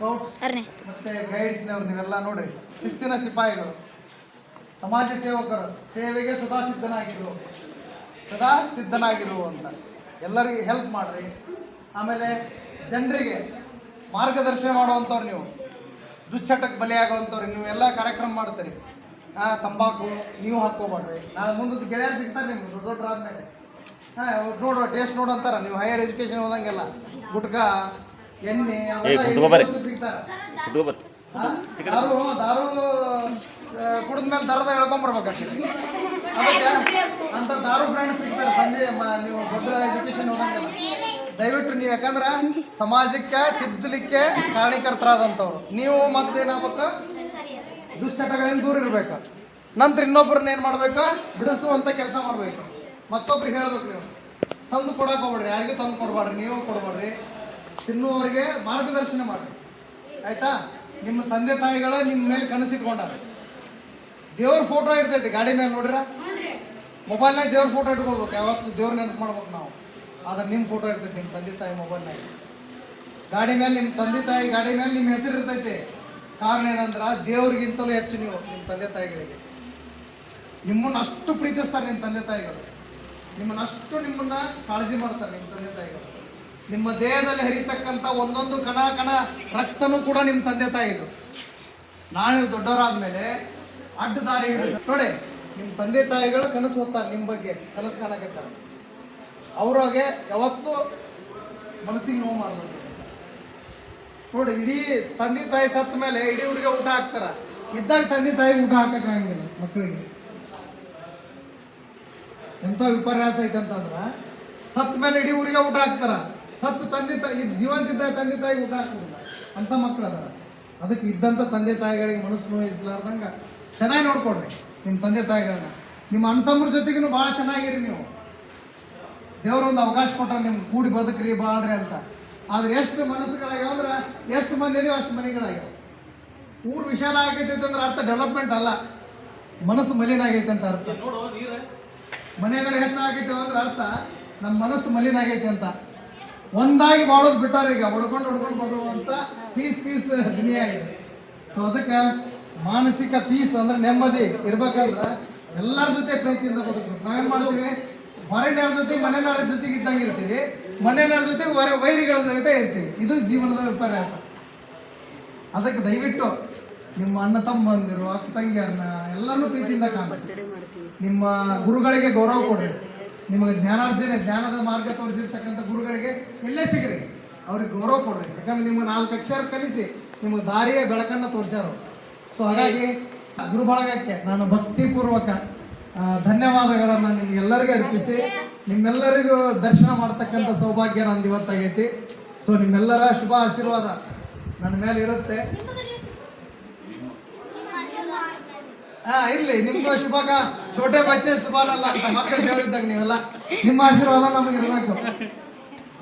Scouts ಮತ್ತೆ ಗೈಡ್ಸ್ನವ್ರು ನೀವೆಲ್ಲ ನೋಡ್ರಿ, ಶಿಸ್ತಿನ ಸಿಪಾಯಿಗಳು, ಸಮಾಜ ಸೇವಕರು, ಸೇವೆಗೆ ಸದಾ ಸಿದ್ಧನಾಗಿರು ಅಂತ ಎಲ್ಲರಿಗೆ ಹೆಲ್ಪ್ ಮಾಡ್ರಿ. ಆಮೇಲೆ ಜನರಿಗೆ ಮಾರ್ಗದರ್ಶನ ಮಾಡುವಂಥವ್ರು, ನೀವು ದುಶ್ಚಟಕ್ಕೆ ಬಲಿಯಾಗುವಂಥವ್ರು, ನೀವು ಎಲ್ಲ ಕಾರ್ಯಕ್ರಮ ಮಾಡ್ತೀರಿ. ತಂಬಾಕು ನೀವು ಹಾಕ್ಕೋಬೇಡ್ರಿ. ನಾಳೆ ಮುಂದೆ ಗೆಳೆಯರು ಸಿಗ್ತಾರೆ ನಿಮ್ಗೆ ದೊಡ್ಡರಾದ್ಮೇಲೆ. ನೋಡು ಟೇಸ್ಟ್ ನೋಡು ಅಂತಾರ. ನೀವು ಹೈಯರ್ ಎಜುಕೇಶನ್ ಹೋದಂಗೆಲ್ಲ ಗುಟ್ಕ ಎಣ್ಣೆ ಸಿಗ್ತಾರೆ. ದಾರು ಕುಡಿದ್ಮೇಲೆ ದರದ ಹೇಳ್ಕೊಂಬರ್ಬೇಕಷ್ಟೇ. ಅದಕ್ಕೆ ಅಂತ ದಾರು ಫ್ರೆಂಡ್ಸ್ ಸಿಗ್ತಾರೆ ಸಂಜೆ. ನೀವು ದೊಡ್ಡ ಎಜುಕೇಶನ್ ಹೋದಂಗೆಲ್ಲ ದಯವಿಟ್ಟು ನೀವು, ಯಾಕಂದ್ರೆ ಸಮಾಜಕ್ಕೆ ತಿದ್ದಲಿಕ್ಕೆ ಕಾರಣೀಕರ್ತರಾದಂಥವ್ರು ನೀವು. ಮತ್ತೇನಾಗಬೇಕು, ದುಶ್ಚಟಗಳಿಂದ ದೂರ ಇರಬೇಕು. ನಂತರ ಇನ್ನೊಬ್ಬರನ್ನ ಏನು ಮಾಡಬೇಕು, ಬಿಡಿಸುವಂಥ ಕೆಲಸ ಮಾಡಬೇಕು. ಮತ್ತೊಬ್ರಿಗೆ ಹೇಳ್ಬೇಕು, ನೀವು ತಂದು ಕೊಡೋಕೆ ಹೋಗ್ಬೇಡ್ರಿ, ಯಾರಿಗೂ ತಂದು ಕೊಡಬೇಡ್ರಿ, ನೀವು ಕೊಡಬೇಡ್ರಿ. ತಿನ್ನುವವರಿಗೆ ಮಾರ್ಗದರ್ಶನ ಮಾಡಿರಿ, ಆಯಿತಾ? ನಿಮ್ಮ ತಂದೆ ತಾಯಿಗಳು ನಿಮ್ಮ ಮೇಲೆ ಕನಸಿಟ್ಕೊಂಡಾರೆ. ದೇವ್ರ ಫೋಟೋ ಇರ್ತೈತಿ ಗಾಡಿ ಮೇಲೆ, ನೋಡ್ರ ಮೊಬೈಲ್ನಾಗ ದೇವ್ರ ಫೋಟೋ ಇಟ್ಕೊಳ್ಬೇಕು. ಯಾವತ್ತು ದೇವ್ರ ನೆನಪು ಮಾಡ್ಬೇಕು ನಾವು. ಆದ್ರೆ ನಿಮ್ಮ ಫೋಟೋ ಇರ್ತೈತಿ ನಿಮ್ಮ ತಂದೆ ತಾಯಿ ಮೊಬೈಲ್ನಾಗ. ಗಾಡಿ ಮೇಲೆ ನಿಮ್ಮ ತಂದೆ ತಾಯಿ ಗಾಡಿ ಮೇಲೆ ನಿಮ್ಮ ಹೆಸರು ಇರ್ತೈತಿ. ಕಾರಣ ಏನಂದ್ರೆ ದೇವ್ರಿಗಿಂತಲೂ ಹೆಚ್ಚು ನೀವು ನಿಮ್ಮ ತಂದೆ ತಾಯಿಗಳಿಗೆ. ನಿಮ್ಮನ್ನು ಅಷ್ಟು ಪ್ರೀತಿಸ್ತಾರೆ ನಿಮ್ಮ ತಂದೆ ತಾಯಿಗಳು, ನಿಮ್ಮನ್ನ ಕಾಳಜಿ ಮಾಡ್ತಾರೆ ನಿಮ್ಮ ತಂದೆ ತಾಯಿಗಳು. ನಿಮ್ಮ ದೇಹದಲ್ಲಿ ಹರಿತಕ್ಕಂಥ ಒಂದೊಂದು ಕಣ ರಕ್ತನೂ ಕೂಡ ನಿಮ್ಮ ತಂದೆ ತಾಯಿದು. ನಾಳೆ ದೊಡ್ಡವರಾದ್ಮೇಲೆ ಅಡ್ಡ ದಾರಿ ಹಿಡಿದು ನೋಡಿ, ನಿಮ್ಮ ತಂದೆ ತಾಯಿಗಳು ಕನಸು ಹೊತ್ತಾರೆ, ನಿಮ್ಮ ಬಗ್ಗೆ ಕನಸು ಕಾಣಕತ್ತಾರೆ. ಅವ್ರಾಗೆ ಯಾವತ್ತೂ ಮನಸ್ಸಿಗೆ ನೋವು ಮಾಡ್ಬೇಕು ನೋಡಿ. ಇಡೀ ತಂದೆ ತಾಯಿ ಸತ್ತ ಮೇಲೆ ಇಡೀ ಊರಿಗೆ ಊಟ ಹಾಕ್ತಾರ. ಇದ್ದಾಗ ತಂದೆ ತಾಯಿಗೆ ಊಟ ಹಾಕಕ್ಕಾಗಿಲ್ಲ ಮಕ್ಕಳಿಗೆ. ಎಂಥ ವಿಪರ್ಯಾಸ ಐತಂತಂದ್ರ ಸತ್ತ ಮೇಲೆ ಇಡೀ ಊರಿಗೆ ಊಟ ಹಾಕ್ತಾರ. ಸತ್ತು ತಂದೆ ತಾಯಿ ಜೀವಂತಿದ್ದ ತಂದೆ ತಾಯಿಗೆ ಊಟ ಹಾಕೋದಿಲ್ಲ ಅಂತ ಮಕ್ಕಳು ಅದಾರ. ಅದಕ್ಕೆ ಇದ್ದಂಥ ತಂದೆ ತಾಯಿಗಳಿಗೆ ಮನಸ್ಸು ನೋಯಿಸ್ಲಾರ್ದಂಗೆ ಚೆನ್ನಾಗಿ ನೋಡ್ಕೊಡ್ರಿ ನಿಮ್ಮ ತಂದೆ ತಾಯಿಗಳನ್ನ. ನಿಮ್ಮ ಅಣ್ಣ ತಮ್ಮರ ಜೊತೆಗೂ ಭಾಳ ಚೆನ್ನಾಗಿರಿ ನೀವು. ದೇವ್ರೊಂದು ಅವಕಾಶ ಕೊಟ್ರೆ ನಿಮ್ಗೆ ಕೂಡಿ ಬದುಕ್ರಿ ಬಾಳ್ರಿ ಅಂತ. ಆದ್ರೆ ಎಷ್ಟು ಮನಸ್ಸುಗಳಾಗ್ಯಾವ ಅಂದ್ರೆ, ಎಷ್ಟು ಮಂದಿ ಇದೀವಿ ಅಷ್ಟು ಮನೆಗಳಾಗ್ಯಾವ. ಊರು ವಿಶಾಲ ಆಗೈತೆ ಅಂದ್ರೆ ಅರ್ಥ ಡೆವಲಪ್ಮೆಂಟ್ ಅಲ್ಲ, ಮನಸ್ಸು ಮಲಿನ ಆಗೈತೆ ಅಂತ ಅರ್ಥ. ಮನೆಗಳು ಹೆಚ್ಚಾಗೈತೆ ಅಂದ್ರೆ ಅರ್ಥ ನಮ್ಮ ಮನಸ್ಸು ಮಲಿನ ಆಗೈತೆ ಅಂತ. ಒಂದಾಗಿ ಬಾಳೋದು ಬಿಟ್ಟಾರ ಈಗ, ಹೊಡ್ಕೊಂಡು ಬರುವಂತ ಪೀಸ್ ದುನಿಯಾ ಇದೆ. ಸೊ ಅದಕ್ಕೆ ಮಾನಸಿಕ ಪೀಸ್ ಅಂದ್ರೆ ನೆಮ್ಮದಿ ಇರ್ಬೇಕಂದ್ರೆ ಎಲ್ಲರ ಜೊತೆ ಪ್ರೀತಿಯಿಂದ ಬದುಕಬೇಕು. ನಾವೇನ್ ಮಾಡ್ತೀವಿ, ಹೊರಗಿನವ್ರ ಜೊತೆ ಮನೆಯವ್ರ ಜೊತೆಗೆ ಇದ್ದಂಗೆ ಇರ್ತೀವಿ, ಮನೆಯವ್ರ ಜೊತೆ ವೈರಿಗಳ ಜೊತೆ ಇರ್ತೀವಿ. ಇದು ಜೀವನದ ವಿಪರ್ಯಾಸ. ಅದಕ್ಕೆ ದಯವಿಟ್ಟು ನಿಮ್ಮ ಅಣ್ಣ ತಮ್ಮಂದಿರು, ಅಕ್ಕ ತಂಗಿಯರನ್ನ ಎಲ್ಲರನ್ನೂ ಪ್ರೀತಿಯಿಂದ ಕಾಣಬೇಕು. ನಿಮ್ಮ ಗುರುಗಳಿಗೆ ಗೌರವ ಕೊಡ್ರಿ. ನಿಮಗೆ ಜ್ಞಾನದ ಮಾರ್ಗ ತೋರಿಸಿರ್ತಕ್ಕಂಥ ಗುರುಗಳಿಗೆ ಎಲ್ಲೇ ಸಿಗ್ರಿ, ಅವ್ರಿಗೆ ಗೌರವ ಕೊಡ್ರಿ. ಯಾಕಂದ್ರೆ ನಿಮ್ಗೆ 4 ಅಕ್ಷರ ಕಲಿಸಿ ನಿಮಗೆ ದಾರಿಯ ಬೆಳಕನ್ನು ತೋರಿಸ್ಯಾರು. ಸೊ ಹಾಗಾಗಿ ಗುರು ಬಳಗಕ್ಕೆ ನಾನು ಭಕ್ತಿಪೂರ್ವಕ ಧನ್ಯವಾದಗಳನ್ನು ನಿಮ್ಗೆಲ್ಲರಿಗೂ ಅರ್ಪಿಸಿ, ನಿಮ್ಮೆಲ್ಲರಿಗೂ ದರ್ಶನ ಮಾಡ್ತಕ್ಕಂಥ ಸೌಭಾಗ್ಯ ನಂದು ಇವತ್ತಾಗೈತಿ. ಸೊ ನಿಮ್ಮೆಲ್ಲರ ಶುಭ ಆಶೀರ್ವಾದ ನನ್ನ ಮೇಲೆ ಇರುತ್ತೆ. ಇರ್ಲಿ, ನಿಮ್ದು ಶುಭಕ ಛೋಟೆ ಬಚ್ಚೆ ಶುಭನಲ್ಲ ಅಂತ ಮಕ್ಕಳು ದೇವರಿದ್ದಾಗ ನೀವೆಲ್ಲ. ನಿಮ್ಮ ಆಶೀರ್ವಾದ ನಮಗೆ ಇರಬೇಕು,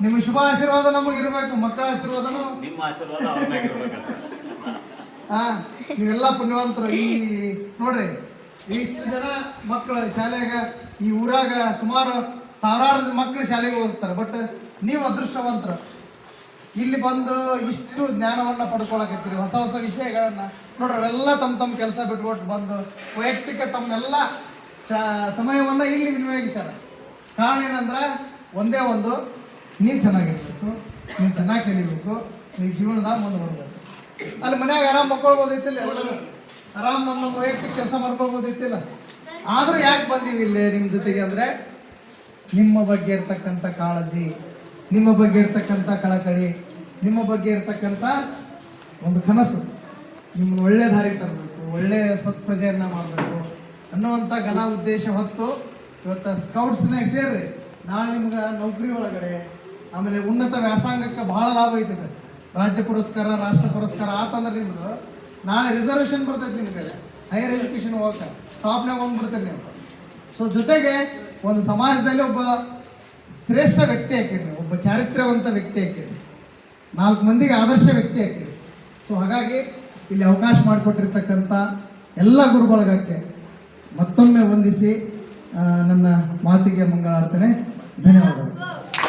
ನಿಮ್ಮ ಶುಭ ಆಶೀರ್ವಾದ ನಮಗೆ ಇರಬೇಕು, ಮಕ್ಕಳ ಆಶೀರ್ವಾದನು ನಿಮ್ಮ ಆಶೀರ್ವಾದ. ನೀವೆಲ್ಲ ಪುಣ್ಯವಂತರು. ಈ ನೋಡ್ರಿ, ಇಷ್ಟು ಜನ ಮಕ್ಕಳು ಶಾಲೆಗ, ಈ ಊರಾಗ ಸುಮಾರು ಸಾವಿರಾರು ಮಕ್ಕಳು ಶಾಲೆಗೆ ಓದ್ತಾರೆ. ಬಟ್ ನೀವು ಅದೃಷ್ಟವಂತರು, ಇಲ್ಲಿ ಬಂದು ಇಷ್ಟು ಜ್ಞಾನವನ್ನು ಪಡ್ಕೊಳಕತ್ತೀರಿ, ಹೊಸ ವಿಷಯಗಳನ್ನ ನೋಡ್ರಿ. ಅವರೆಲ್ಲ ತಮ್ಮ ಕೆಲಸ ಬಿಟ್ಕೊಟ್ಟು ಬಂದು ವೈಯಕ್ತಿಕ ತಮ್ಮೆಲ್ಲ ಸಮಯವನ್ನು ಇಲ್ಲಿ ವಿನಿಯೋಗಿಸ್ಯಾರ. ಕಾರಣ ಏನಂದ್ರೆ ಒಂದೇ ಒಂದು, ನೀವು ಚೆನ್ನಾಗಿರ್ಬೇಕು, ನೀವು ಚೆನ್ನಾಗಿ ಕಲಿಬೇಕು, ನೀವು ಜೀವನದಾಗ ಮುಂದೆ ಬರ್ಬೇಕು. ಅಲ್ಲಿ ಮನ್ಯಾಗ ಆರಾಮ್ ಮಕ್ಕೊಳ್ಬೋದಿತ್ತಿಲ್ಲ, ಎಲ್ಲರೂ ಆರಾಮ್ ನಮ್ಮ ವೈಯಕ್ತಿಕ ಕೆಲಸ ಮಾಡ್ಕೊಳ್ಬೋದಿತ್ತಿಲ್ಲ. ಆದರೂ ಯಾಕೆ ಬಂದೀವಿ ಇಲ್ಲಿ ನಿಮ್ಮ ಜೊತೆಗೆ ಅಂದರೆ, ನಿಮ್ಮ ಬಗ್ಗೆ ಇರ್ತಕ್ಕಂಥ ಕಾಳಜಿ, ನಿಮ್ಮ ಬಗ್ಗೆ ಇರ್ತಕ್ಕಂಥ ಕಳಕಳಿ, ನಿಮ್ಮ ಬಗ್ಗೆ ಇರ್ತಕ್ಕಂಥ ಒಂದು ಕನಸು, ನಿಮ್ಮನ್ನು ಒಳ್ಳೆ ದಾರಿಗೆ ತರಬೇಕು, ಒಳ್ಳೆಯ ಸತ್ಪ್ರಜೆಯನ್ನು ಮಾಡಬೇಕು ಅನ್ನುವಂಥ ಘನ ಉದ್ದೇಶ ಹೊತ್ತು ಇವತ್ತು ಸ್ಕೌಟ್ಸ್ನಾಗ ಸೇರಿ ನಾಳೆ ನಿಮ್ಗೆ ನೌಕರಿ ಒಳಗಡೆ, ಆಮೇಲೆ ಉನ್ನತ ವ್ಯಾಸಂಗಕ್ಕೆ ಭಾಳ ಲಾಭ ಐತಿದೆ. ರಾಜ್ಯ ಪುರಸ್ಕಾರ, ರಾಷ್ಟ್ರ ಪುರಸ್ಕಾರ ಆತಂದ್ರೆ ನಿಮ್ಮದು ನಾಳೆ ರಿಸರ್ವೇಷನ್ ಬರ್ತೈತೆ ನಿಮಗೆ, ಹೈಯರ್ ಎಜುಕೇಷನ್ ಹೋಗಕ್ಕೆ ಟಾಪ್ನಾಗ ಬಂದ್ಬಿಡ್ತೀರಿ ನೀವು. ಸೊ ಜೊತೆಗೆ ಒಂದು ಸಮಾಜದಲ್ಲಿ ಒಬ್ಬ ಶ್ರೇಷ್ಠ ವ್ಯಕ್ತಿ ಹಾಕಿರಿ, ಒಬ್ಬ ಚಾರಿತ್ರ್ಯವಂತ ವ್ಯಕ್ತಿ ಹಾಕಿರಿ, 4 ಮಂದಿಗೆ ಆದರ್ಶ ವ್ಯಕ್ತಿ ಹಾಕಿರಿ. ಸೊ ಹಾಗಾಗಿ ಇಲ್ಲಿ ಅವಕಾಶ ಮಾಡಿಕೊಟ್ಟಿರ್ತಕ್ಕಂಥ ಎಲ್ಲ ಗುರುಬಳಗಕ್ಕೆ ಮತ್ತೊಮ್ಮೆ ವಂದಿಸಿ ನನ್ನ ಮಾತಿಗೆ ಮಂಗಳಾರ್ತನೆ. ಧನ್ಯವಾದಗಳು.